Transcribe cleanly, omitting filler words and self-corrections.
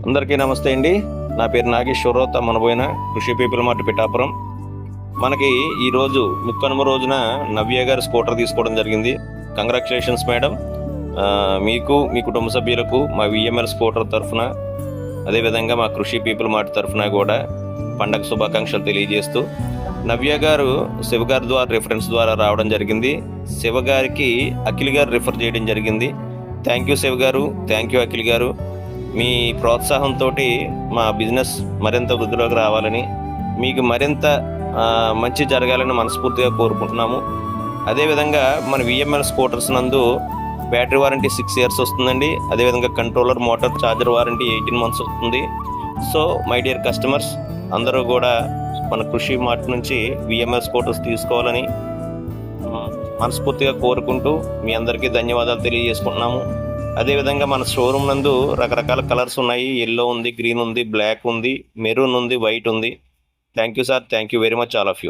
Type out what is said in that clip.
అందరికీ నమస్తే అండి. నా పేరు నాగేశ్వరరావు. మనబోయిన కృషి పీపుల్ మార్ట్ పిఠాపురం. మనకి ఈరోజు ముక్కనుమ రోజున నవ్య గారు స్కూటర్ తీసుకోవడం జరిగింది. Congratulations madam. మీకు మీ కుటుంబ సభ్యులకు మా విఎంఎల్ స్కూటర్ తరఫున, అదేవిధంగా మా కృషి పీపుల్ మార్ట్ తరఫున కూడా పండగ శుభాకాంక్షలు తెలియజేస్తూ, నవ్య గారు శివగారి ద్వారా రిఫరెన్స్ ద్వారా రావడం జరిగింది. శివగారికి అఖిల్ గారు రిఫర్ చేయడం జరిగింది. థ్యాంక్ యూ శివ గారు, థ్యాంక్ యూ అఖిల్ గారు. మీ ప్రోత్సాహంతో మా బిజినెస్ మరింత వృద్ధిలోకి రావాలని, మీకు మరింత మంచి జరగాలని మనస్ఫూర్తిగా కోరుకుంటున్నాము. అదేవిధంగా మన విఎంఎల్ స్కూటర్స్ నందు బ్యాటరీ వారంటీ 6 years వస్తుందండి. అదేవిధంగా controller, motor, charger warranty 18 months వస్తుంది. సో మై డియర్ కస్టమర్స్, అందరూ కూడా మన కృషి మార్ట్ నుంచి విఎంఎల్ స్కూటర్స్ తీసుకోవాలని మనస్ఫూర్తిగా కోరుకుంటూ మీ అందరికీ ధన్యవాదాలు తెలియజేసుకుంటున్నాము. అదేవిధంగా మన షోరూమ్ నందు రకరకాల కలర్స్ ఉన్నాయి. ఎల్లో ఉంది, గ్రీన్ ఉంది, బ్లాక్ ఉంది, మెరూన్ ఉంది, వైట్ ఉంది. Thank you sir, thank you very much all of you.